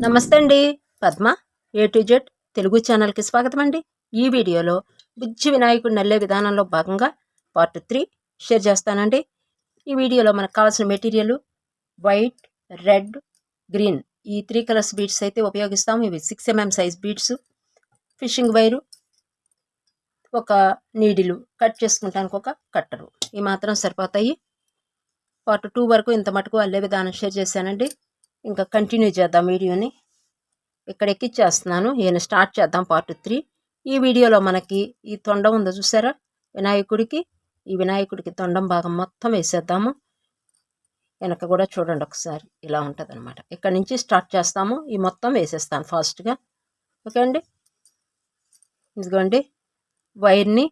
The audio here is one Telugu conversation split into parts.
నమస్తే అండి. Padma A to Z Telugu ఛానల్కి స్వాగతం అండి. ఈ వీడియోలో బుజ్జి వినాయకుడిని అల్లే విధానంలో భాగంగా పార్ట్ 3 షేర్ చేస్తానండి. ఈ వీడియోలో మనకు కావాల్సిన మెటీరియల్ వైట్, రెడ్, గ్రీన్ ఈ 3 కలర్స్ బీడ్స్ అయితే ఉపయోగిస్తాము. ఇవి 6 mm size beads, fishing wire, ఒక నీడిలు, కట్ చేసుకుంటానికి ఒక కట్టరు, ఈ మాత్రం సరిపోతాయి. పార్ట్ 2 వరకు ఇంత మటుకు అల్లే విధానం షేర్ చేశానండి. ఇంకా కంటిన్యూ చేద్దాం వీడియోని. ఇక్కడ ఎక్కిచ్చేస్తున్నాను. ఈయన స్టార్ట్ చేద్దాం పార్ట్ 3. ఈ వీడియోలో మనకి ఈ తొండం ఉందో చూసారా వినాయకుడికి, ఈ వినాయకుడికి తొండం భాగం మొత్తం వేసేద్దాము. వెనక కూడా చూడండి ఒకసారి, ఇలా ఉంటుంది అనమాట. ఇక్కడ నుంచి స్టార్ట్ చేస్తాము. ఈ మొత్తం వేసేస్తాను ఫాస్ట్గా. ఓకే అండి. ఇదిగోండి వైర్ని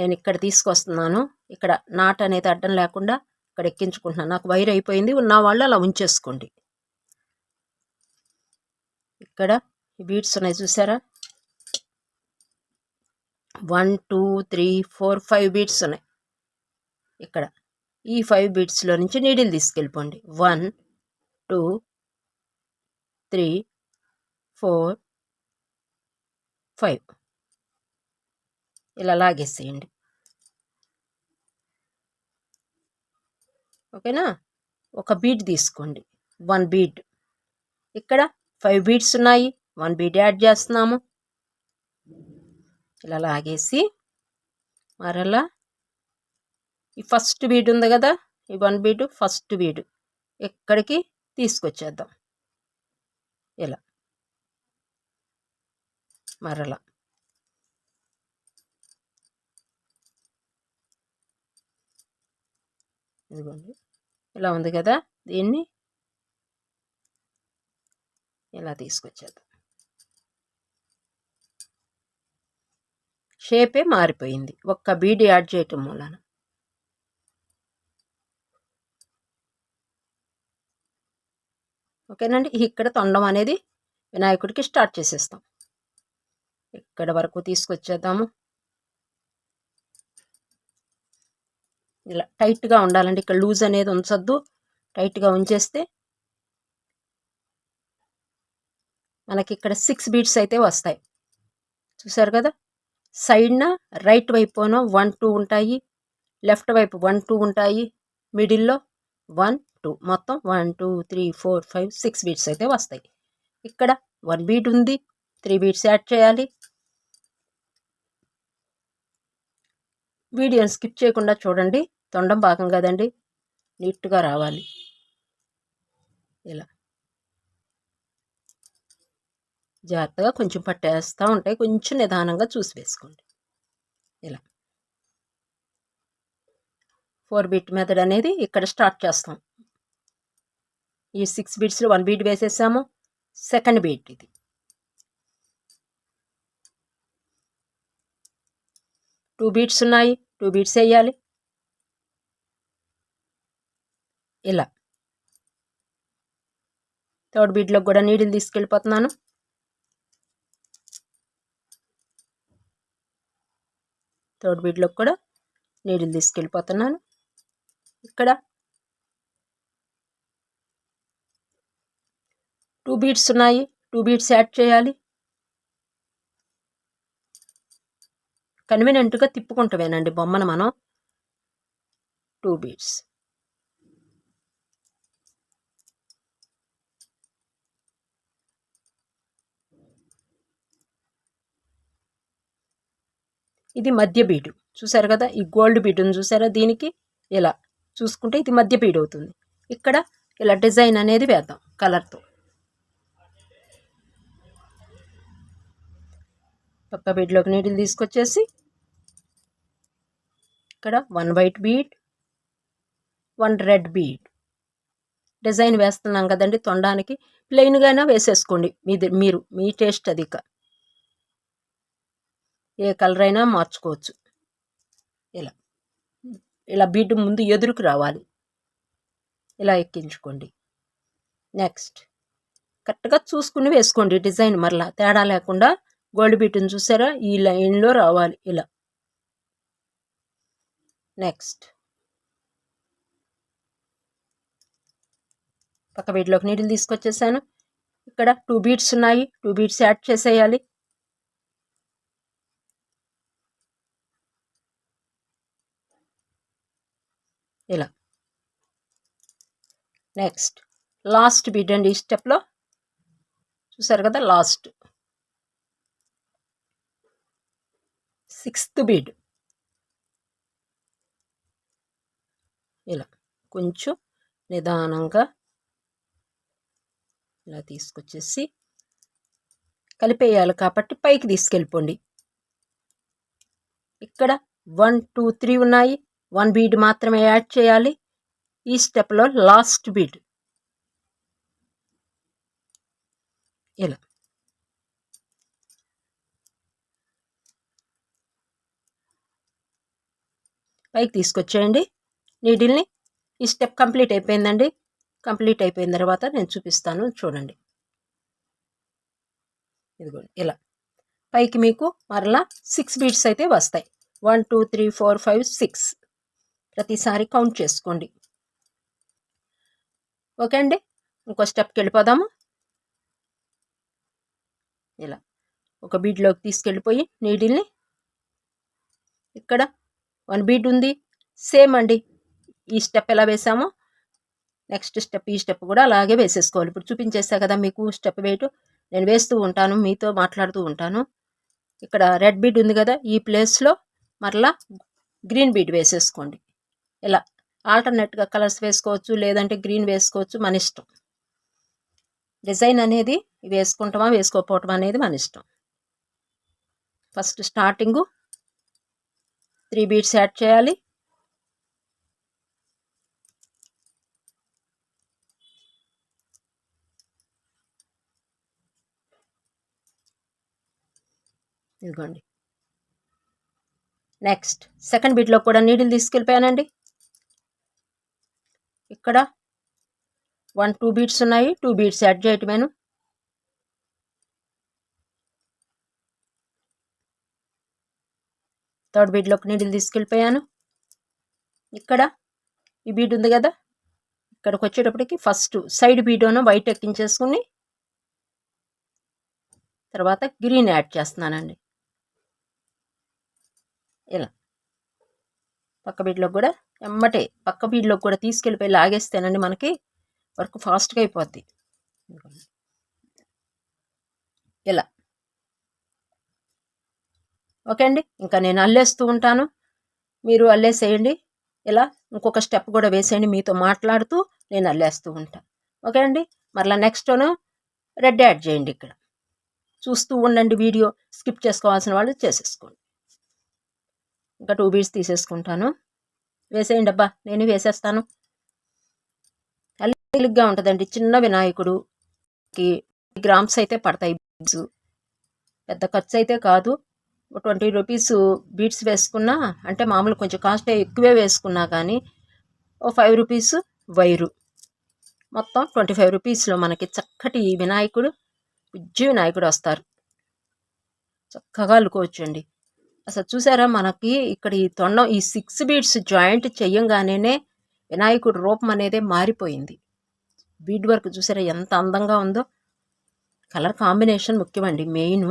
నేను ఇక్కడ తీసుకొస్తున్నాను. ఇక్కడ నాట్ అనేది అడ్డం లేకుండా ఇక్కడ ఎక్కించుకుంటున్నాను. నాకు వైర్ అయిపోయింది, ఉన్న వాళ్ళు అలా ఉంచేసుకోండి. ఇక్కడ ఈ బీడ్స్ ఉన్నాయి చూసారా, 1 2 3 4 5 బీడ్స్ ఉన్నాయి. ఇక్కడ ఈ 5 బీడ్స్లో నుంచి నీడిల్ తీసుకెళ్ళిపోండి. 1 2 3 4 5 ఇలా లాగేసేయండి. ఓకేనా. ఒక బీడ్ తీసుకోండి, 1 బీడ్. ఇక్కడ 5 బీడ్స్ ఉన్నాయి, 1 బీడ్ యాడ్ చేస్తున్నాము. ఇలా లాగేసి మరలా ఈ ఫస్ట్ బీడ్ ఉంది కదా, ఈ 1 బీడ్ ఫస్ట్ బీడ్ ఎక్కడికి తీసుకొచ్చేద్దాం. ఇలా మరలా ఇదిగోండి ఇలా ఉంది కదా, దీన్ని ఇలా తీసుకొచ్చేద్దాం. షేపే మారిపోయింది ఒక్క బీడ్ యాడ్ చేయటం మూలన. ఓకేనండి. ఇక్కడ తొండం అనేది వినాయకుడికి స్టార్ట్ చేసేస్తాం. ఇక్కడ వరకు తీసుకొచ్చేద్దాము. ఇలా టైట్గా ఉండాలండి, ఇక్కడ లూజ్ అనేది ఉంచొద్దు. టైట్గా ఉంచేస్తే మనకి ఇక్కడ 6 బీడ్స్ అయితే వస్తాయి. చూసారు కదా, సైడ్న రైట్ వైపున 1 2 ఉంటాయి, లెఫ్ట్ వైపు 1 2 ఉంటాయి, మిడిల్లో 1 2, మొత్తం 1 2 3 4 5 6 బీడ్స్ అయితే వస్తాయి. ఇక్కడ 1 బీడ్ ఉంది, 3 బీడ్స్ యాడ్ చేయాలి. వీడియోని స్కిప్ చేయకుండా చూడండి, తొండం భాగం కదండి, నీట్గా రావాలి. ఇలా జాగ్రత్తగా కొంచెం పట్టేస్తూ ఉంటాయి, కొంచెం నిదానంగా చూసి వేసుకోండి. ఇలా 4 బీట్ మెథడ్ అనేది ఇక్కడ స్టార్ట్ చేస్తాం. ఈ 6 బీడ్స్లో 1 బీడ్ వేసేసాము. సెకండ్ బీట్ ఇది. 2 బీడ్స్ ఉన్నాయి, 2 బీడ్స్ వేయాలి. ఇలా థర్డ్ బీడ్లో కూడా నీడిల్ తీసుకెళ్ళిపోతున్నాను. థర్డ్ బీడ్లో కూడా నీడిల్ తీసుకెళ్ళిపోతున్నాను. ఇక్కడ 2 బీడ్స్ ఉన్నాయి, 2 బీడ్స్ యాడ్ చేయాలి. కన్వీనియంట్గా తిప్పుకుంటామేనండి బొమ్మను మనం. 2 బీడ్స్. ఇది మధ్య బీడు చూసారు కదా, ఈ గోల్డ్ బీడును చూసారా, దీనికి ఇలా చూసుకుంటే ఇది మధ్య బీడ్ అవుతుంది. ఇక్కడ ఇలా డిజైన్ అనేది వేద్దాం కలర్తో. పక్క బీడ్లోకి నీడిల్ తీసుకొచ్చేసి ఇక్కడ 1 white bead, 1 red bead design వేస్తున్నాం కదండి. తొండానికి ప్లెయిన్గానే వేసేసుకోండి, మీరు మీ టేస్ట్ అది. ఏ కలర్ అయినా మార్చుకోవచ్చు. ఇలా ఇలా బీడ్ ముందు ఎదురుకు రావాలి, ఇలా ఎక్కించుకోండి. నెక్స్ట్ కరెక్ట్గా చూసుకుని వేసుకోండి డిజైన్, మరలా తేడా లేకుండా. గోల్డ్ బీట్ని చూసారా, ఈ లైన్లో రావాలి ఇలా. నెక్స్ట్ పక్క బీడ్లోకి నీడిల్ తీసుకొచ్చేసాను. ఇక్కడ 2 బీడ్స్ ఉన్నాయి, 2 బీడ్స్ యాడ్ చేసేయాలి. ఇలా. నెక్స్ట్ లాస్ట్ బీడ్ అండి. ఈ స్టెప్లో చూసారు కదా, లాస్ట్ 6th బీడ్. ఇలా కొంచెం నిదానంగా ఇలా తీసుకొచ్చేసి కలిపేయాలి కాబట్టి పైకి తీసుకెళ్ళిపోండి. ఇక్కడ 1 2 3 ఉన్నాయి, 1 బీడ్ మాత్రమే యాడ్ చేయాలి. ఈ స్టెప్లో లాస్ట్ బీడ్. ఇలా పైకి తీసుకొచ్చేయండి నీడిల్ని. ఈ స్టెప్ కంప్లీట్ అయిపోయిందండి. కంప్లీట్ అయిపోయిన తర్వాత నేను చూపిస్తాను, చూడండి. ఇదిగోండి ఇలా పైకి మీకు మరలా 6 బీడ్స్ అయితే వస్తాయి. 1 2 3 4 5 6 ప్రతిసారి కౌంట్ చేసుకోండి. ఓకే అండి, ఇంకో స్టెప్కి వెళ్ళిపోదాము. ఇలా ఒక బీడ్లోకి తీసుకెళ్ళిపోయి నీడిల్ని ఇక్కడ 1 బీడ్ ఉంది, సేమ్ అండి. ఈ స్టెప్ ఎలా వేసామో నెక్స్ట్ స్టెప్, ఈ స్టెప్ కూడా అలాగే వేసేసుకోవాలి. ఇప్పుడు చూపించేసా కదా మీకు స్టెప్ వేయటు. నేను వేస్తూ ఉంటాను, మీతో మాట్లాడుతూ ఉంటాను. ఇక్కడ రెడ్ బీడ్ ఉంది కదా, ఈ ప్లేస్లో మరలా గ్రీన్ బీడ్ వేసేసుకోండి. ఇలా ఆల్టర్నేట్గా కలర్స్ వేసుకోవచ్చు, లేదంటే గ్రీన్ వేసుకోవచ్చు, మన ఇష్టం. డిజైన్ అనేది వేసుకుంటామా వేసుకోకపోవటం అనేది మన ఇష్టం. ఫస్ట్ స్టార్టింగు 3 బీడ్స్ యాడ్ చేయాలి. ఇదిగోండి. నెక్స్ట్ సెకండ్ బీడ్లో కూడా నీడిల్ తీసుకెళ్ళిపోయానండి. ఇక్కడ 1 2 బీడ్స్ ఉన్నాయి, 2 బీడ్స్ యాడ్ చేయటమేను. థర్డ్ బీడ్లోకి నీడిల్ తీసుకెళ్ళిపోయాను. ఇక్కడ ఈ బీడ్ ఉంది కదా, ఇక్కడికి వచ్చేటప్పటికి ఫస్ట్ సైడ్ బీడోను వైట్ ఎక్కించేసుకుని తర్వాత గ్రీన్ యాడ్ చేస్తున్నానండి. ఇలా పక్క బీడ్లోకి కూడా ఎమ్మటే పక్క బీడ్లోకి కూడా తీసుకెళ్ళిపోయి లాగేస్తేనండి మనకి వర్క్ ఫాస్ట్గా అయిపోద్ది. ఇలా ఓకే అండి, ఇంకా నేను అల్లేస్తూ ఉంటాను, మీరు అల్లేసేయండి. ఇలా ఇంకొక స్టెప్ కూడా వేసేయండి, మీతో మాట్లాడుతూ నేను అల్లేస్తూ ఉంటాను. ఓకే అండి, మరలా నెక్స్ట్ రెడ్ యాడ్ చేయండి. ఇక్కడ చూస్తూ ఉండండి వీడియో, స్కిప్ చేసుకోవాల్సిన వాళ్ళు చేసేసుకోండి. ఇంకా 2 బీడ్స్ తీసేసుకుంటాను. వేసేయండి అబ్బా, నేను వేసేస్తాను. తేలిగ్గా ఉంటుందండి. చిన్న వినాయకుడుకి గ్రామ్స్ అయితే పడతాయి బీడ్స్, పెద్ద ఖర్చు అయితే కాదు. 20 రూపీస్ బీడ్స్ వేసుకున్నా, అంటే మామూలు కొంచెం కాస్ట్ ఎక్కువే వేసుకున్నా కానీ ఓ 5 రూపీస్ వైరు, మొత్తం 25 రూపీస్లో మనకి చక్కటి వినాయకుడు, బుజ్జి వినాయకుడు వస్తారు. చక్కగా అల్లుకోవచ్చండి. అసలు చూసారా, మనకి ఇక్కడ ఈ తొండం ఈ 6 బీడ్స్ జాయింట్ చెయ్యంగానే వినాయకుడు రూపం అనేది మారిపోయింది. బీడ్ వర్క్ చూసారా ఎంత అందంగా ఉందో. కలర్ కాంబినేషన్ ముఖ్యమండి, మెయిన్.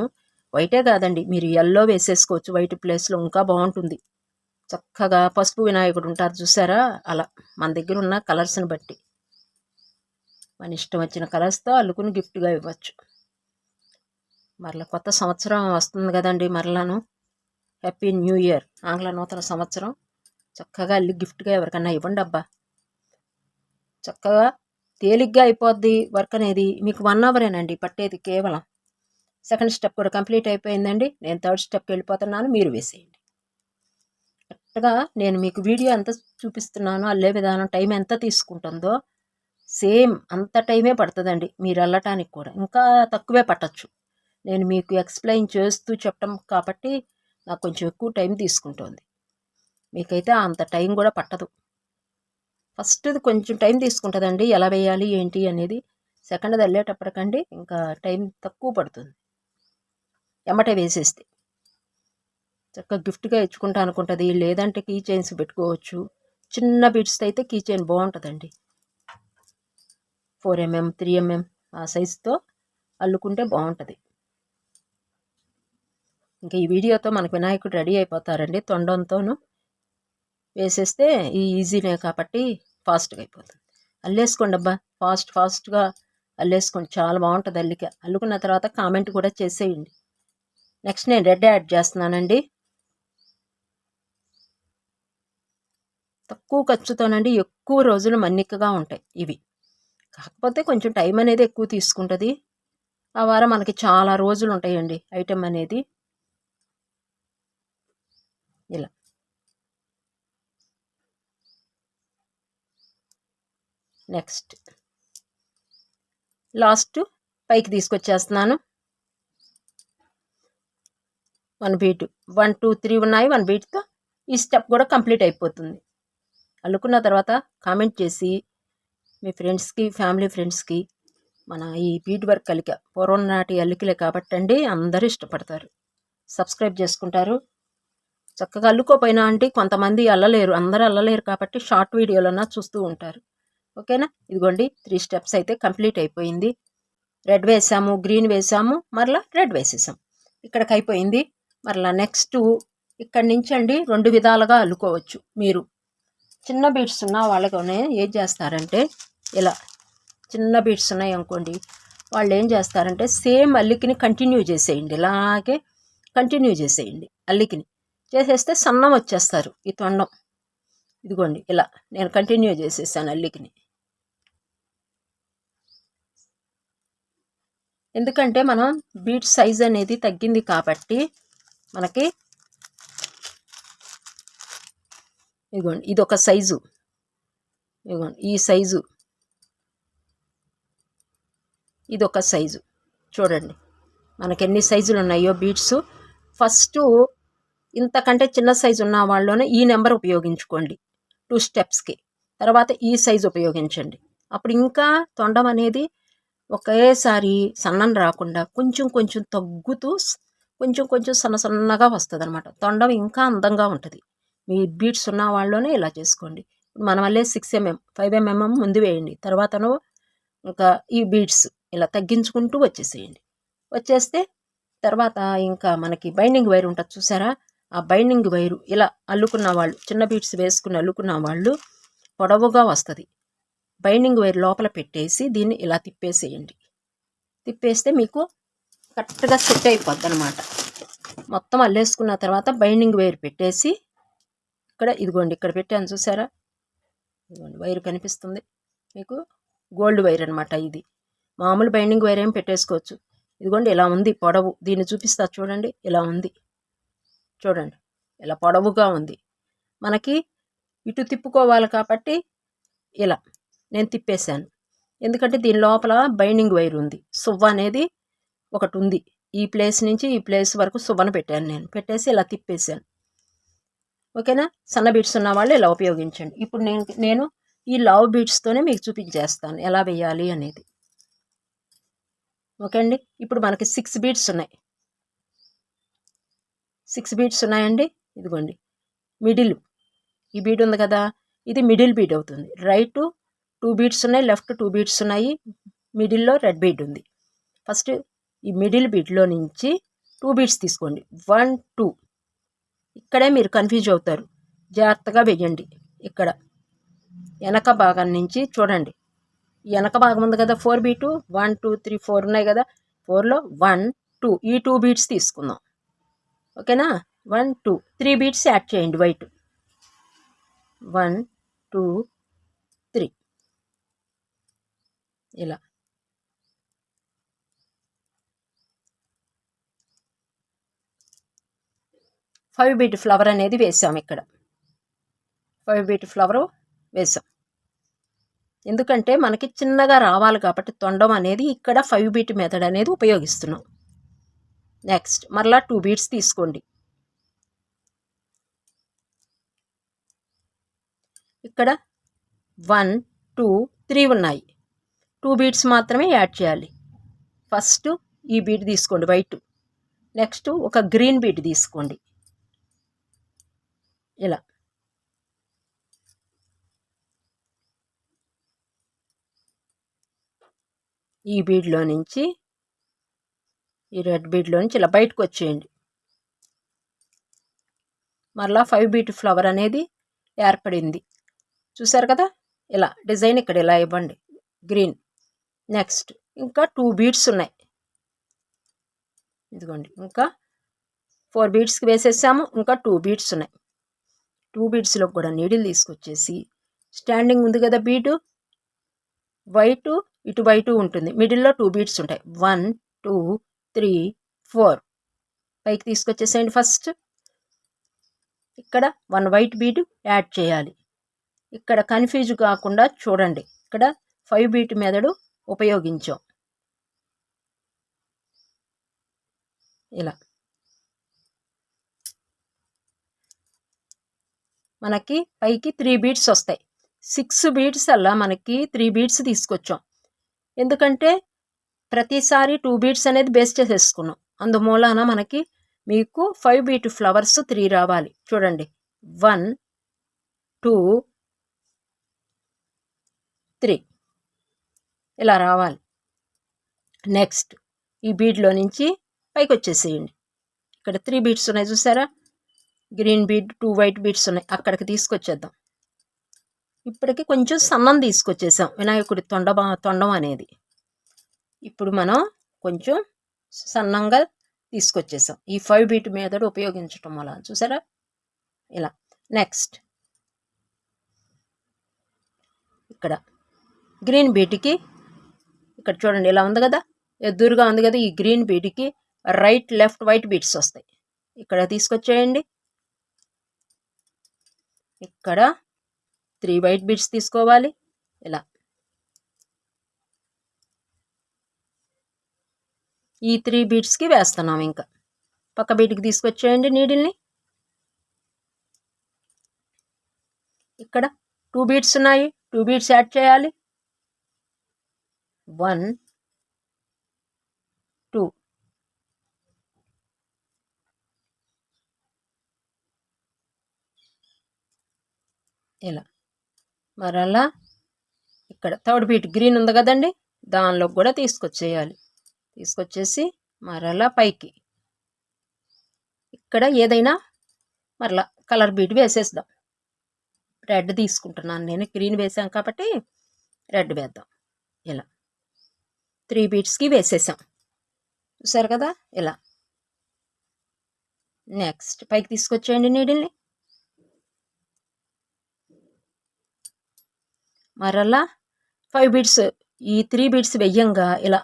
వైటే కాదండి, మీరు ఎల్లో వేసేసుకోవచ్చు, వైట్ ప్లేస్లో ఇంకా బాగుంటుంది. చక్కగా పసుపు వినాయకుడు ఉంటారు చూసారా, అలా మన దగ్గర ఉన్న కలర్స్ని బట్టి మన ఇష్టం వచ్చిన కలర్స్తో అల్లుకుని గిఫ్ట్గా ఇవ్వచ్చు. మరలా కొత్త సంవత్సరం వస్తుంది కదండి, మరలాను హ్యాపీ న్యూ ఇయర్, ఆంగ్ల నూతన సంవత్సరం. చక్కగా అల్లి గిఫ్ట్గా ఎవరికన్నా ఇవ్వండి అబ్బా. చక్కగా తేలిగ్గా అయిపోద్ది వర్క్ అనేది. మీకు 1 అవరేనండి పట్టేది కేవలం. సెకండ్ స్టెప్ కూడా కంప్లీట్ అయిపోయిందండి. నేను థర్డ్ స్టెప్కి వెళ్ళిపోతున్నాను, మీరు వేసేయండి. కరెక్ట్గా నేను మీకు వీడియో ఎంత చూపిస్తున్నానో, అల్లే విధానం టైం ఎంత తీసుకుంటుందో సేమ్ అంత టైమే పడుతుందండి. మీరు అల్లటానికి కూడా ఇంకా తక్కువే పట్టచ్చు. నేను మీకు ఎక్స్ప్లెయిన్ చేస్తూ చెప్పడం కాబట్టి నాకు కొంచెం ఎక్కువ టైం తీసుకుంటుంది. మీకైతే అంత టైం కూడా పట్టదు. ఫస్ట్ది కొంచెం టైం తీసుకుంటుందండి, ఎలా వేయాలి ఏంటి అనేది. సెకండ్ది వెళ్ళేటప్పటికండి ఇంకా టైం తక్కువ పడుతుంది, ఎమ్మటే వేసేస్తే. చక్కగా గిఫ్ట్గా ఇచ్చుకుంటా అనుకుంటుంది, లేదంటే కీ చైన్స్ పెట్టుకోవచ్చు. చిన్న బిట్స్ అయితే కీ చైన్ బాగుంటుందండి. 4mm 3mm ఆ సైజుతో అల్లుకుంటే బాగుంటుంది. ఇంకా ఈ వీడియోతో మనకు వినాయకుడు రెడీ అయిపోతారండి. తొండంతోనూ వేసేస్తే ఈజీనే కాబట్టి ఫాస్ట్గా అయిపోతుంది. అల్లేసుకోండి అబ్బా, ఫాస్ట్గా అల్లేసుకోండి, చాలా బాగుంటుంది అల్లిక. అల్లుకున్న తర్వాత కామెంట్ కూడా చేసేయండి. నెక్స్ట్ నేను రెడ్ యాడ్ చేస్తున్నానండి. తక్కువ ఖర్చుతోనండి ఎక్కువ రోజులు మన్నికగా ఉంటాయి ఇవి. కాకపోతే కొంచెం టైం అనేది ఎక్కువ తీసుకుంటుంది. ఆ వారం మనకి చాలా రోజులు ఉంటాయండి ఐటెం అనేది. ఇలా నెక్స్ట్ లాస్ట్ పైకి తీసుకొచ్చేస్తున్నాను. 1 బీట్ 1 2 3 ఉన్నాయి. 1 బీట్తో ఈ స్టెప్ కూడా కంప్లీట్ అయిపోతుంది. అల్లుకున్న తర్వాత కామెంట్ చేసి మీ ఫ్రెండ్స్కి, ఫ్యామిలీ ఫ్రెండ్స్కి మన ఈ బీట్ వర్క్ అల్లిక పూర్వం నాటి అల్లికలే కాబట్టి అండి అందరూ ఇష్టపడతారు, సబ్స్క్రైబ్ చేసుకుంటారు. చక్కగా అల్లుకోపోయినా అంటే కొంతమంది అల్లలేరు, అందరూ అల్లలేరు కాబట్టి షార్ట్ వీడియోలన్నా చూస్తూ ఉంటారు. ఓకేనా? ఇదిగోండి 3 స్టెప్స్ అయితే కంప్లీట్ అయిపోయింది. రెడ్ వేసాము, గ్రీన్ వేసాము, మరలా రెడ్ వేసేసాం. ఇక్కడికి అయిపోయింది. మరలా నెక్స్ట్ ఇక్కడి నుంచి అండి 2 విధాలుగా అల్లుకోవచ్చు. మీరు చిన్న బీడ్స్ ఉన్న వాళ్ళలోనే ఏం చేస్తారంటే, ఇలా చిన్న బీడ్స్ ఉన్నాయి అనుకోండి, వాళ్ళు ఏం చేస్తారంటే సేమ్ అల్లికిని కంటిన్యూ చేసేయండి. ఇలాగే కంటిన్యూ చేసేయండి. అల్లికిని చేసేస్తే సన్నం వచ్చేస్తారు ఈ తొండం. ఇదిగోండి ఇలా నేను కంటిన్యూ చేసేసాను అల్లికిని. ఎందుకంటే మనం బీట్ సైజ్ అనేది తగ్గింది కాబట్టి మనకి ఇదిగోండి ఇదొక సైజు, ఇదిగోండి ఈ సైజు, ఇదొక సైజు. చూడండి మనకి ఎన్ని సైజులు ఉన్నాయో బీడ్స్. ఫస్ట్ ఇంతకంటే చిన్న సైజు ఉన్న వాళ్ళలోనే ఈ నెంబర్ ఉపయోగించుకోండి 2 స్టెప్స్కి. తర్వాత ఈ సైజు ఉపయోగించండి. అప్పుడు ఇంకా తొండం అనేది ఒకేసారి సన్నం రాకుండా కొంచెం కొంచెం తగ్గుతూ కొంచెం సన్నగా వస్తుంది అనమాట. తొండం ఇంకా అందంగా ఉంటుంది. మీ బీడ్స్ ఉన్న వాళ్ళలోనే ఇలా చేసుకోండి. మన వల్లే 6 mm 5 mm ముందు వేయండి. తర్వాతను ఇంకా ఈ బీడ్స్ ఇలా తగ్గించుకుంటూ వచ్చేసేయండి. వచ్చేస్తే తర్వాత ఇంకా మనకి బైండింగ్ వైర్ ఉంటుంది చూసారా, ఆ బైండింగ్ వైరు ఇలా అల్లుకున్న వాళ్ళు, చిన్న బీడ్స్ వేసుకుని అల్లుకున్న వాళ్ళు పొడవుగా వస్తుంది. బైండింగ్ వైర్ లోపల పెట్టేసి దీన్ని ఇలా తిప్పేసేయండి. తిప్పేస్తే మీకు కరెక్ట్గా సెట్ అయిపోద్ది అనమాట. మొత్తం అల్లేసుకున్న తర్వాత బైండింగ్ వైర్ పెట్టేసి ఇక్కడ ఇదిగోండి ఇక్కడ పెట్టాను చూసారా, ఇదిగోండి వైర్ కనిపిస్తుంది మీకు, గోల్డ్ వైర్ అనమాట. ఇది మామూలు బైండింగ్ వైర్ ఏం పెట్టేసుకోవచ్చు. ఇదిగోండి ఇలా ఉంది పొడవు, దీన్ని చూపిస్తా చూడండి. ఇలా ఉంది చూడండి, ఇలా పొడవుగా ఉంది. మనకి ఇటు తిప్పుకోవాలి కాబట్టి ఇలా నేను తిప్పేశాను. ఎందుకంటే దీని లోపల బైండింగ్ వైర్ ఉంది, సువ్వ అనేది ఒకటి ఉంది. ఈ ప్లేస్ నుంచి ఈ ప్లేస్ వరకు సువ్వను పెట్టాను నేను, పెట్టేసి ఇలా తిప్పేశాను. ఓకేనా? సన్న బీడ్స్ ఉన్న వాళ్ళు ఇలా ఉపయోగించండి. ఇప్పుడు నేను ఈ లావ్ బీడ్స్తోనే మీకు చూపించేస్తాను ఎలా వేయాలి అనేది. ఓకే అండి, ఇప్పుడు మనకి 6 బీడ్స్ ఉన్నాయి. 6 బీడ్స్ ఉన్నాయండి. ఇదిగోండి మిడిల్ ఈ బీడ్ ఉంది కదా, ఇది మిడిల్ బీడ్ అవుతుంది. రైట్ 2 బీడ్స్ ఉన్నాయి, లెఫ్ట్ 2 బీడ్స్ ఉన్నాయి, మిడిల్లో రెడ్ బీడ్ ఉంది. ఫస్ట్ ఈ మిడిల్ బీడ్లో నుంచి 2 బీడ్స్ తీసుకోండి. 1 2 ఇక్కడే మీరు కన్ఫ్యూజ్ అవుతారు, జాగ్రత్తగా వేయండి. ఇక్కడ వెనక భాగం నుంచి చూడండి, వెనక భాగం ఉంది కదా 4 బీటు, 1 2 3 4 ఉన్నాయి కదా, 4లో 1 2 ఈ 2 బీడ్స్ తీసుకుందాం. ఓకేనా? 1 2 3 బీడ్స్ యాడ్ చేయండి వైట్. 1 2 3 ఇలా. ఫైవ్ బీట్ ఫ్లవర్ అనేది వేసాం. ఇక్కడ 5 బీట్ ఫ్లవరు వేసాం. ఎందుకంటే మనకి చిన్నగా రావాలి కాబట్టి తొండం అనేది ఇక్కడ 5 బీట్ మెథడ్ అనేది ఉపయోగిస్తున్నాం. నెక్స్ట్ మరలా 2 బీడ్స్ తీసుకోండి. ఇక్కడ 1 2 3 ఉన్నాయి, 2 బీడ్స్ మాత్రమే యాడ్ చేయాలి. ఫస్ట్ ఈ బీడ్ తీసుకోండి వైట్, నెక్స్ట్ ఒక గ్రీన్ బీడ్ తీసుకోండి. ఇలా ఈ బీడ్లో నుంచి ఈ రెడ్ బీడ్లో నుంచి ఇలా బయటకు వచ్చేయండి. మరలా 5 బీట్ ఫ్లవర్ అనేది ఏర్పడింది. చూసారు కదా, ఇలా డిజైన్ ఇక్కడ ఇలా ఇవ్వండి గ్రీన్. నెక్స్ట్ ఇంకా 2 బీడ్స్ ఉన్నాయి, ఇదిగోండి. ఇంకా 4 బీడ్స్కి వేసేసాము, ఇంకా 2 బీడ్స్ ఉన్నాయి. 2 బీడ్స్లో కూడా నీడిల్ తీసుకొచ్చేసి స్టాండింగ్ ఉంది కదా బీడు, వైటు ఇటు వైటు ఉంటుంది, మిడిల్లో 2 బీడ్స్ ఉంటాయి. 1 2 3 4 పైకి తీసుకొచ్చేసేయండి. ఫస్ట్ ఇక్కడ 1 వైట్ బీడ్ యాడ్ చేయాలి. ఇక్కడ కన్ఫ్యూజ్ కాకుండా చూడండి, ఇక్కడ 5 బీట్ మెథడ్ ఉపయోగించాం. ఇలా మనకి పైకి 3 బీడ్స్ వస్తాయి. 6 బీడ్స్ అలా మనకి 3 బీడ్స్ తీసుకొచ్చాం, ఎందుకంటే ప్రతిసారి 2 బీడ్స్ అనేది బేస్ చేసేసుకున్నాం. అందుమూలన మనకి మీకు 5 బీట్ ఫ్లవర్స్ 3 రావాలి. చూడండి, 1 2 3 ఇలా రావాలి. నెక్స్ట్ ఈ బీడ్లో నుంచి పైకి వచ్చేసేయండి. ఇక్కడ 3 బీడ్స్ ఉన్నాయి చూసారా, గ్రీన్ బీడ్ 2 వైట్ బీడ్స్ ఉన్నాయి, అక్కడికి తీసుకొచ్చేద్దాం. ఇప్పటికి కొంచెం సన్నం తీసుకొచ్చేసాం వినాయకుడి తొండం అనేది. ఇప్పుడు మనం కొంచెం సన్నంగా తీసుకొచ్చేసాం ఈ 5 బీట్ మెథడ్ ఉపయోగించటం వల్ల. చూసారా ఇలా. నెక్స్ట్ ఇక్కడ గ్రీన్ బీట్కి ఇక్కడ చూడండి ఇలా ఉంది కదా, ఎదురుగా ఉంది కదా, ఈ గ్రీన్ బీట్కి రైట్ లెఫ్ట్ వైట్ బీట్స్ వస్తాయి. ఇక్కడ తీసుకొచ్చేయండి. ఇక్కడ 3 వైట్ బీట్స్ తీసుకోవాలి. ఇలా ఈ 3 బీట్స్కి వేస్తున్నాం. ఇంకా పక్క బీట్కి తీసుకొచ్చేయండి నీడిల్ని. ఇక్కడ 2 బీట్స్ ఉన్నాయి, 2 బీట్స్ యాడ్ చేయాలి. 1 2 ఇలా. మరలా ఇక్కడ 3rd బీట్ గ్రీన్ ఉంది కదండి, దానిలో కూడా తీసుకొచ్చేయాలి. తీసుకొచ్చేసి మరలా పైకి ఇక్కడ ఏదైనా మరలా కలర్ బీట్ వేసేద్దాం. రెడ్ తీసుకుంటున్నాను నేను, గ్రీన్ వేసాం కాబట్టి రెడ్ వేద్దాం. ఇలా 3 బీట్స్కి వేసేసాం, చూసారు కదా ఇలా. నెక్స్ట్ పైకి తీసుకొచ్చేయండి నీడిల్ని. మరలా 5 బీట్స్ ఈ 3 బీట్స్ వెయ్యంగా ఇలా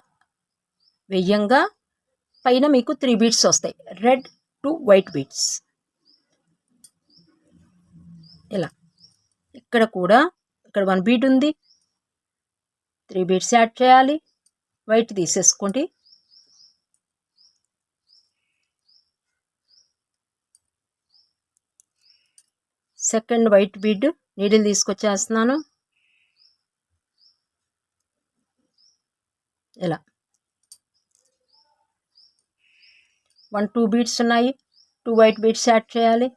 వెయ్యంగా పైన మీకు 3 బీట్స్ వస్తాయి, రెడ్ 2 వైట్ బీట్స్. ఇలా ఇక్కడ కూడా ఇక్కడ 1 బీట్ ఉంది, 3 బీట్స్ యాడ్ చేయాలి. వైట్ తీసేసుకోండి. సెకండ్ వైట్ బీడ్ నీడిల్ తీసుకొచ్చేస్తున్నాను. ఇలా 1 2 బీట్స్ ఉన్నాయి, 2 వైట్ బీట్స్ యాడ్ చేయాలి.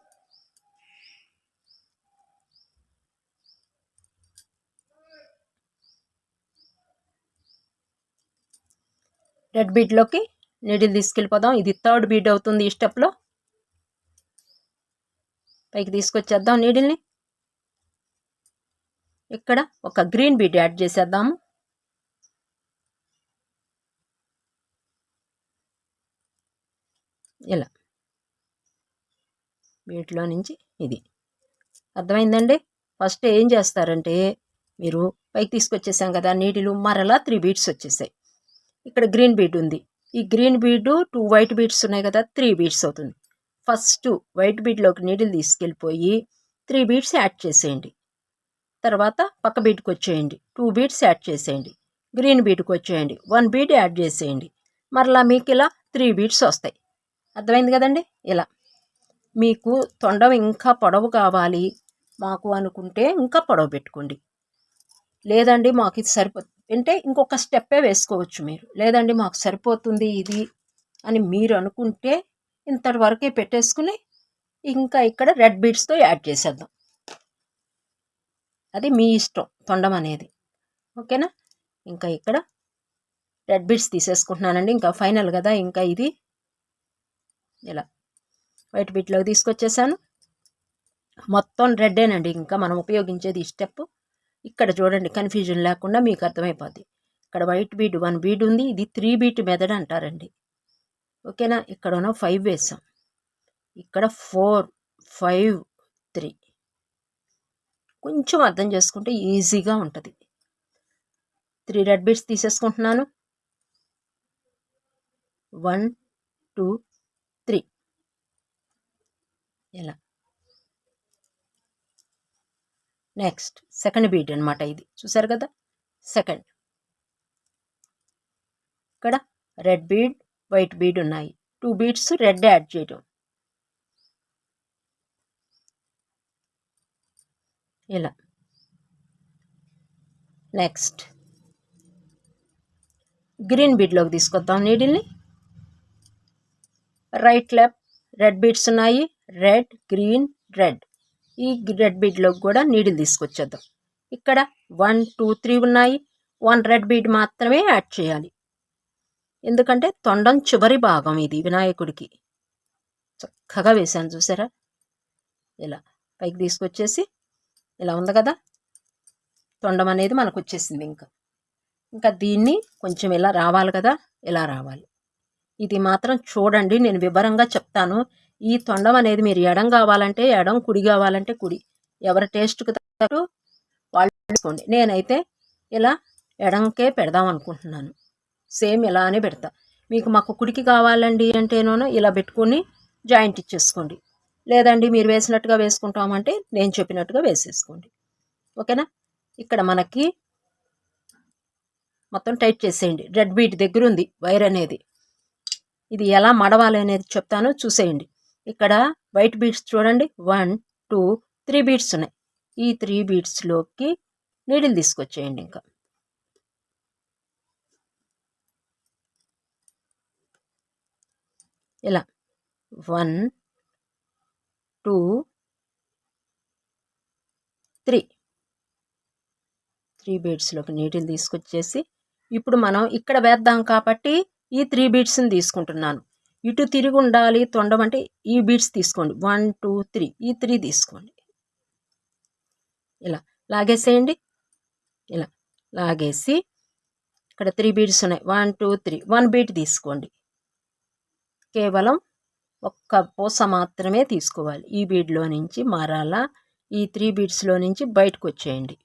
రెడ్ బీడ్లోకి నీడిల్ తీసుకెళ్ళిపోదాం. ఇది 3rd బీడ్ అవుతుంది ఈ స్టెప్లో. పైకి తీసుకొచ్చేద్దాం నీడిల్ని. ఇక్కడ ఒక గ్రీన్ బీడ్ యాడ్ చేసేద్దాము. ఇలా వీటిలో నుంచి ఇది అర్థమైందండి. ఫస్ట్ ఏం చేస్తారంటే మీరు పైకి తీసుకొచ్చేసాం కదా నీడిలు, మరలా 3 బీట్స్ వచ్చేసాయి. ఇక్కడ గ్రీన్ బీడ్ ఉంది, ఈ గ్రీన్ బీడ్ 2 వైట్ బీట్స్ ఉన్నాయి కదా, 3 బీట్స్ అవుతుంది. ఫస్ట్ వైట్ బీడ్లోకి నీడిల్ తీసుకెళ్ళిపోయి 3 బీట్స్ యాడ్ చేసేయండి. తర్వాత పక్క బీట్కి వచ్చేయండి, 2 బీట్స్ యాడ్ చేసేయండి. గ్రీన్ బీట్కి వచ్చేయండి, 1 బీట్ యాడ్ చేసేయండి. మరలా మీకు ఇలా 3 బీట్స్ వస్తాయి. అర్థమైంది కదండి. ఇలా మీకు తొండం ఇంకా పొడవు కావాలి మాకు అనుకుంటే ఇంకా పొడవు పెట్టుకోండి, లేదండి మాకు ఇది సరిపోతుంది అంటే ఇంకొక స్టెప్పే వేసుకోవచ్చు మీరు. లేదండి మాకు సరిపోతుంది ఇది అని మీరు అనుకుంటే ఇంతటి వరకే పెట్టేసుకుని ఇంకా ఇక్కడ రెడ్ బీడ్స్తో యాడ్ చేసేద్దాం. అది మీ ఇష్టం తొండం అనేది, ఓకేనా. ఇంకా ఇక్కడ రెడ్ బీడ్స్ తీసేసుకుంటున్నానండి. ఇంకా ఫైనల్ కదా, ఇంకా ఇది ఇలా వైట్ బీడ్లోకి తీసుకొచ్చేసాను. మొత్తం రెడ్డేనండి ఇంకా మనం ఉపయోగించేది ఈ స్టెప్. ఇక్కడ చూడండి, కన్ఫ్యూజన్ లేకుండా మీకు అర్థమైపోద్ది. ఇక్కడ వైట్ బీడ్ 1 బీడ్ ఉంది, ఇది 3 బీట్ మెథడ్ అంటారండి. ఓకేనా, ఇక్కడ 5 వేసాం, ఇక్కడ 4 5 3. కొంచెం అర్థం చేసుకుంటే ఈజీగా ఉంటుంది. 3 రెడ్ బీడ్స్ తీసేసుకుంటున్నాను. 1 2 3 ఇలా. నెక్స్ట్ సెకండ్ బీడ్ అనమాట ఇది, చూసారు కదా. సెకండ్ ఇక్కడ రెడ్ బీడ్ వైట్ బీడ్ ఉన్నాయి, 2 బీడ్స్ రెడ్ యాడ్ చేయడం ఇలా. నెక్స్ట్ గ్రీన్ బీడ్లోకి తీసుకొద్దాం నీడిల్ని. రైట్ లెఫ్ట్ రెడ్ బీడ్స్ ఉన్నాయి, రెడ్ గ్రీన్ రెడ్. ఈ రెడ్ బీడ్లోకి కూడా నీడిల్ తీసుకొచ్చేద్దాం. ఇక్కడ 1 2 3 ఉన్నాయి, 1 రెడ్ బీడ్ మాత్రమే యాడ్ చేయాలి. ఎందుకంటే తొండం చివరి భాగం ఇది వినాయకుడికి. చక్కగా వేసాను చూసారా. ఇలా పైకి తీసుకొచ్చేసి ఇలా ఉంది కదా, తొండం అనేది మనకు వచ్చేసింది. ఇంకా దీన్ని కొంచెం ఇలా రావాలి కదా, ఇలా రావాలి. ఇది మాత్రం చూడండి, నేను వివరంగా చెప్తాను. ఈ తొండం అనేది మీరు ఎడం కావాలంటే ఎడం, కుడి కావాలంటే కుడి, ఎవరి టేస్ట్కి తగ్గట్టు వాళ్ళు తీసుకోండి. నేనైతే ఇలా ఎడంకే పెడదాం అనుకుంటున్నాను. సేమ్ ఇలానే పెడతా. మాకు కుడికి కావాలండి అంటేనో ఇలా పెట్టుకొని జాయింట్ ఇచ్చేసుకోండి. లేదండి మీరు వేసినట్టుగా వేసుకుంటామంటే నేను చెప్పినట్టుగా వేసేసుకోండి. ఓకేనా. ఇక్కడ మనకి మొత్తం టైట్ చేసేయండి. రెడ్ బీట్ దగ్గర ఉంది వైర్ అనేది. ఇది ఎలా మడవాలి అనేది చెప్తాను, చూసేయండి. ఇక్కడ వైట్ బీడ్స్ చూడండి, 1 2 3 బీడ్స్ ఉన్నాయి. ఈ 3 బీడ్స్లోకి నీడిల్ తీసుకొచ్చేయండి. ఇంకా ఇలా 1 2 3 బీడ్స్లోకి నీడిల్ తీసుకొచ్చేసి ఇప్పుడు మనం ఇక్కడ వేద్దాం కాబట్టి ఈ 3 బీడ్స్ని తీసుకుంటున్నాను. ఇటు తిరిగి ఉండాలి తొండం అంటే ఈ బీడ్స్ తీసుకోండి. 1 2 3 ఈ 3 తీసుకోండి. ఇలా లాగేసేయండి. ఇలా లాగేసి ఇక్కడ 3 బీడ్స్ ఉన్నాయి, 1 2 3 1 బీట్ తీసుకోండి. కేవలం ఒక్క పూస మాత్రమే తీసుకోవాలి. ఈ బీడ్లో నుంచి మరలా ఈ 3 బీడ్స్లో నుంచి బయటకు వచ్చేయండి.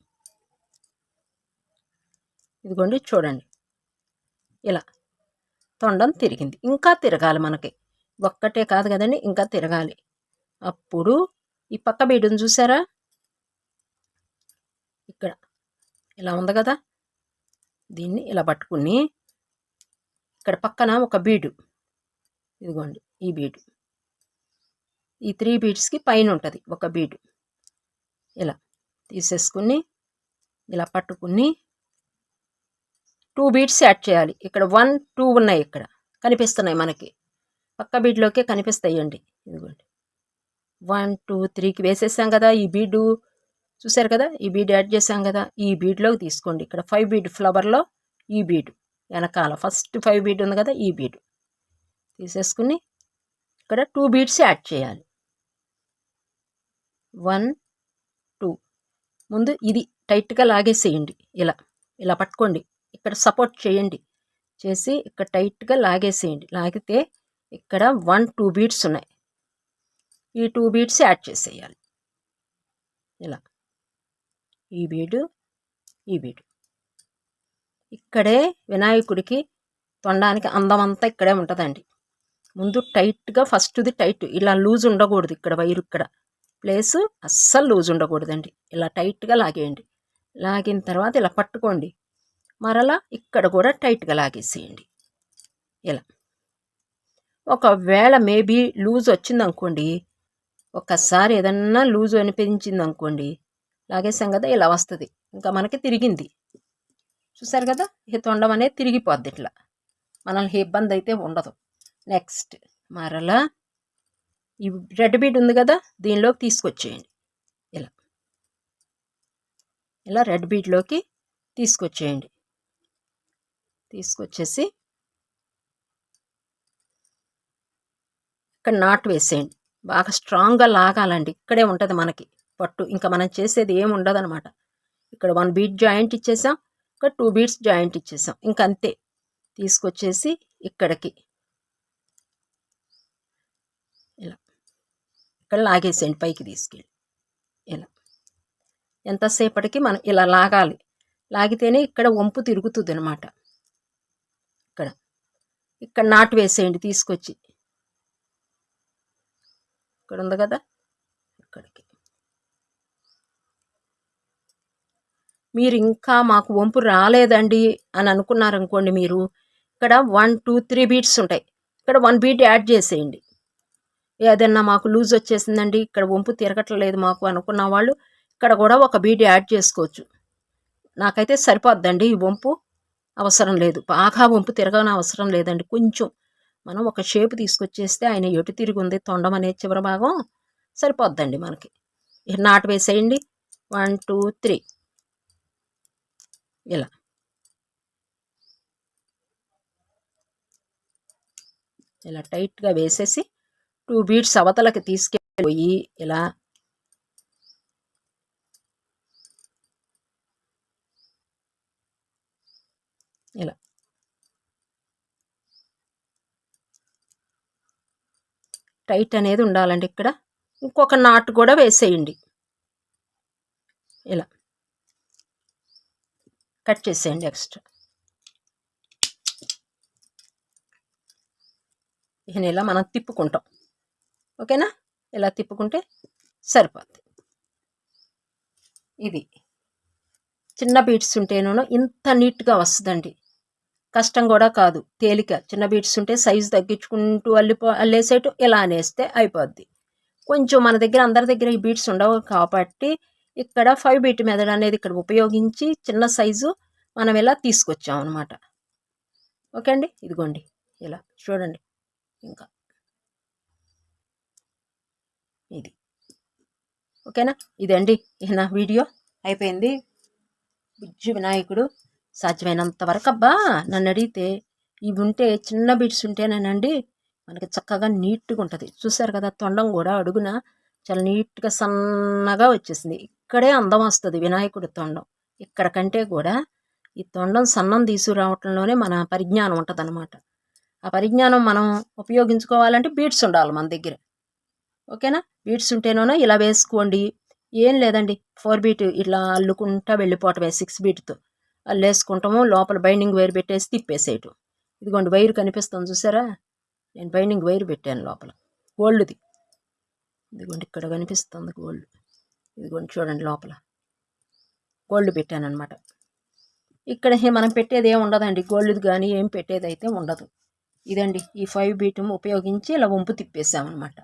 ఇదిగోండి చూడండి, ఇలా తొండం తిరిగింది. ఇంకా తిరగాలి మనకి, ఒక్కటే కాదు కదండి, ఇంకా తిరగాలి. అప్పుడు ఈ పక్క బీడుని చూసారా, ఇక్కడ ఇలా ఉంది కదా, దీన్ని ఇలా పట్టుకుని ఇక్కడ పక్కన ఒక బీడు, ఇదిగోండి ఈ బీడు, ఈ 3 బీడ్స్కి పైన ఉంటుంది ఒక బీడు. ఇలా తీసేసుకుని ఇలా పట్టుకుని 2 బీడ్స్ యాడ్ చేయాలి. ఇక్కడ 1 2 ఉన్నాయి, ఇక్కడ కనిపిస్తున్నాయి మనకి, పక్క బీడ్లోకే కనిపిస్తాయండి. ఇదిగోండి 1 2 3కి వేసేసాం కదా, ఈ బీడు చూసారు కదా, ఈ బీడ్ యాడ్ చేసాం కదా, ఈ బీడ్లోకి తీసుకోండి. ఇక్కడ 5 బీడ్ ఫ్లవర్లో ఈ బీడు వెనకాల ఫస్ట్ 5 బీడ్ ఉంది కదా, ఈ బీడు తీసేసుకుని ఇక్కడ 2 బీడ్స్ యాడ్ చేయాలి. 1 2 ముందు ఇది టైట్గా లాగేసేయండి. ఇలా పట్టుకోండి, ఇక్కడ సపోర్ట్ చేయండి, చేసి ఇక్కడ టైట్గా లాగేసేయండి. లాగితే ఇక్కడ 1 2 బీడ్స్ ఉన్నాయి, ఈ 2 బీడ్స్ యాడ్ చేసేయాలి. ఇలా ఈ బీడు ఈ బీడు. ఇక్కడే వినాయకుడికి తొండానికి అందం అంతా ఇక్కడే ఉంటుందండి. ముందు టైట్గా ఫస్ట్ది టైట్, ఇలా లూజ్ ఉండకూడదు. ఇక్కడ వైరు ఇక్కడ ప్లేస్ అస్సలు లూజ్ ఉండకూడదండి. ఇలా టైట్గా లాగేయండి. లాగిన తర్వాత ఇలా పట్టుకోండి, మరలా ఇక్కడ కూడా టైట్గా లాగేసేయండి. ఇలా ఒకవేళ మేబీ లూజ్ వచ్చిందనుకోండి, ఒక్కసారి ఏదన్నా లూజ్ అనిపించింది అనుకోండి, లాగేసాం కదా ఇలా వస్తుంది, ఇంకా మనకి తిరిగింది. చూసారు కదా, ఈ తొండం అనేది తిరిగిపోద్ది. ఇట్లా మనల్ని ఇబ్బంది అయితే ఉండదు. నెక్స్ట్ మరలా ఈ రెడ్ బీడ్ ఉంది కదా, దీనిలోకి తీసుకొచ్చేయండి. ఇలా రెడ్ బీడ్లోకి తీసుకొచ్చేయండి. తీసుకొచ్చేసి ఇక్కడ నాట్ వేసేయండి. బాగా స్ట్రాంగ్గా లాగాలండి. ఇక్కడే ఉంటుంది మనకి పట్టు. ఇంకా మనం చేసేది ఏమి ఉండదనమాట. ఇక్కడ 1 బీట్ జాయింట్ ఇచ్చేసాం, ఇక్కడ 2 బీట్స్ జాయింట్ ఇచ్చేసాం. ఇంకంతే. తీసుకొచ్చేసి ఇక్కడికి ఇలా ఇక్కడ లాగేసేయండి, పైకి తీసుకెళ్ళి ఇలా. ఎంతసేపటికి మనం ఇలా లాగాలి. లాగితేనే ఇక్కడ వంపు తిరుగుతుంది అనమాట. ఇక్కడ నాటు వేసేయండి తీసుకొచ్చి. ఇక్కడ ఉంది కదా, ఇక్కడికి. మీరు ఇంకా మాకు వంపు రాలేదండి అని అనుకున్నారనుకోండి, మీరు ఇక్కడ 1 2 3 బీట్స్ ఉంటాయి. ఇక్కడ 1 బీట్ యాడ్ చేసేయండి. ఏదన్నా మాకు లూజ్ వచ్చేసిందండి, ఇక్కడ వంపు తిరగట్లేదు మాకు అనుకున్న వాళ్ళు ఇక్కడ కూడా 1 బీట్ యాడ్ చేసుకోవచ్చు. నాకైతే సరిపోద్దండి, ఈ వంపు అవసరం లేదు. బాగా వంపు తిరగని అవసరం లేదండి. కొంచెం మనం ఒక షేప్ తీసుకొచ్చేస్తే ఆయన ఎటు తిరిగి ఉంది తొండం అనే చివరి భాగం సరిపోద్దండి మనకి. నాటు వేసేయండి. 1 2 3 ఇలా. ఇలా టైట్గా వేసేసి 2 బీట్స్ అవతలకి తీసుకెళ్ళిపోయి ఇలా ఇలా టైట్ అనేది ఉండాలండి. ఇక్కడ ఇంకొక నాటు కూడా వేసేయండి. ఇలా కట్ చేసేయండి ఎక్స్ట్రా. ఈయన ఇలా మనం తిప్పుకుంటాం. ఓకేనా? ఇలా తిప్పుకుంటే సరిపోద్ది. ఇది చిన్న బీట్స్ ఉంటేనూ ఇంత నీట్గా వస్తుందండి. కష్టం కూడా కాదు, తేలిక. చిన్న బీట్స్ ఉంటే సైజు తగ్గించుకుంటూ అల్లేసేటు ఇలా అనేస్తే అయిపోద్ది. కొంచెం మన దగ్గర అందరి దగ్గర ఈ బీట్స్ ఉండవు కాబట్టి ఇక్కడ 5 బీట్ మెథడ్ అనేది ఇక్కడ ఉపయోగించి చిన్న సైజు మనం ఇలా తీసుకొచ్చాం అనమాట. ఓకే అండి, ఇదిగోండి ఇలా చూడండి. ఇంకా ఇది ఓకేనా? ఇదండి నా వీడియో అయిపోయింది. బుజ్జి వినాయకుడు సాధ్యమైనంత వరకు అబ్బా నన్ను అడిగితే ఇవి ఉంటే చిన్న బీట్స్ ఉంటేనేనండి మనకి చక్కగా నీట్గా ఉంటుంది. చూసారు కదా, తొండం కూడా అడుగున చాలా నీట్గా సన్నగా వచ్చేసింది. ఇక్కడే అందం వస్తుంది వినాయకుడి తొండం. ఇక్కడ కంటే కూడా ఈ తొండం సన్నం తీసుకురావటంలోనే మన పరిజ్ఞానం ఉంటుంది అనమాట. ఆ పరిజ్ఞానం మనం ఉపయోగించుకోవాలంటే బీట్స్ ఉండాలి మన దగ్గర. ఓకేనా? బీట్స్ ఉంటేనో ఇలా వేసుకోండి. ఏం లేదండి, 4 బీట్ ఇట్లా అల్లుకుంటా వెళ్ళిపోవటమే. 6 బీట్తో అల్లేసుకుంటాము. లోపల బైండింగ్ వైర్ పెట్టేసి తిప్పేసేయటం. ఇదిగోండి వైర్ కనిపిస్తుంది చూసారా, నేను బైండింగ్ వైర్ పెట్టాను లోపల, గోల్డ్ది. ఇదిగోండి ఇక్కడ కనిపిస్తుంది గోల్డ్. ఇదిగోండి చూడండి, లోపల గోల్డ్ పెట్టాను అనమాట. ఇక్కడ మనం పెట్టేది ఏమి ఉండదండి, గోల్డ్ది కానీ ఏం పెట్టేది అయితే ఉండదు. ఇదండి ఈ 5 బీట్ ఉపయోగించి ఇలా వంపు తిప్పేసామన్నమాట.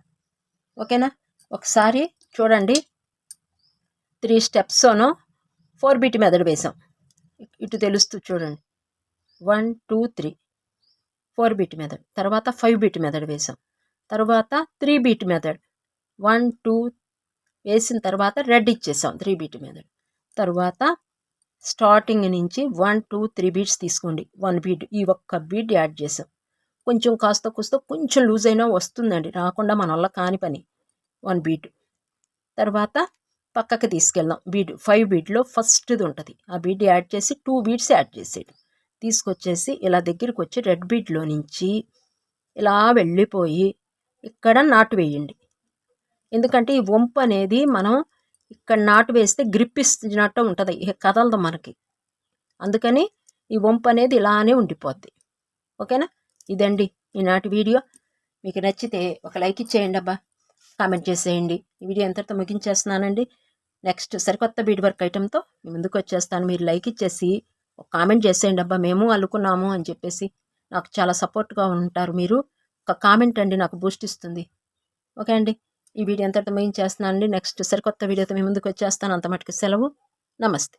ఓకేనా? ఒకసారి చూడండి, 3 స్టెప్స్ను 4 బీట్ మెథడ్ వేసాం. ఇటు తెలుస్తూ చూడండి, 1 2 3 4 బీట్ మెథడ్. తర్వాత 5 బీట్ మెథడ్ వేసాం. తర్వాత 3 బీట్ మెథడ్ 1 2 వేసిన తర్వాత రెడ్ ఇచ్చేసాం 3 బీట్ మెథడ్. తర్వాత స్టార్టింగ్ నుంచి 1 2 3 బీట్స్ తీసుకోండి. 1 బీట్, ఈ ఒక్క బీట్ యాడ్ చేసాం. కొంచెం కాస్త కొంచెం లూజ్ అయినా వస్తుందండి, రాకుండా మన వల్ల కాని పని. 1 బీట్ తర్వాత పక్కకి తీసుకెళ్దాం. బీట్ 5 బీట్లో ఫస్ట్ది ఉంటుంది, ఆ బీట్ యాడ్ చేసి 2 బీట్స్ యాడ్ చేసేది. తీసుకొచ్చేసి ఇలా దగ్గరికి వచ్చి రెడ్ బీట్లో నుంచి ఇలా వెళ్ళిపోయి ఇక్కడ నాటు వేయండి. ఎందుకంటే ఈ వంపు అనేది మనం ఇక్కడ నాటు వేస్తే గ్రిప్ ఇచ్చినట్టు ఉంటుంది, ఇక కదలదు మనకి. అందుకని ఈ వంపు అనేది ఇలానే ఉండిపోద్ది. ఓకేనా? ఇదండి ఈనాటి వీడియో. మీకు నచ్చితే ఒక లైక్ ఇచ్చేయండి అబ్బా, కామెంట్ చేసేయండి. ఈ వీడియో ఎంతటితో ముగించేస్తున్నానండి. నెక్స్ట్ సరికొత్త బీడ్ వర్క్ ఐటెంతో మీ ముందుకు వచ్చేస్తాను. మీరు లైక్ ఇచ్చేసి ఒక కామెంట్ చేసేయండి అబ్బా, మేము అల్లుకున్నాము అని చెప్పేసి. నాకు చాలా సపోర్ట్గా ఉంటారు మీరు. ఒక కామెంట్ అండి నాకు బూస్ట్ ఇస్తుంది. ఓకే అండి, ఈ వీడియో ఎంతటితో ముగించేస్తున్నానండి. నెక్స్ట్ సరికొత్త వీడియోతో మీ ముందుకు వచ్చేస్తాను. అంత మటుకు సెలవు. నమస్తే.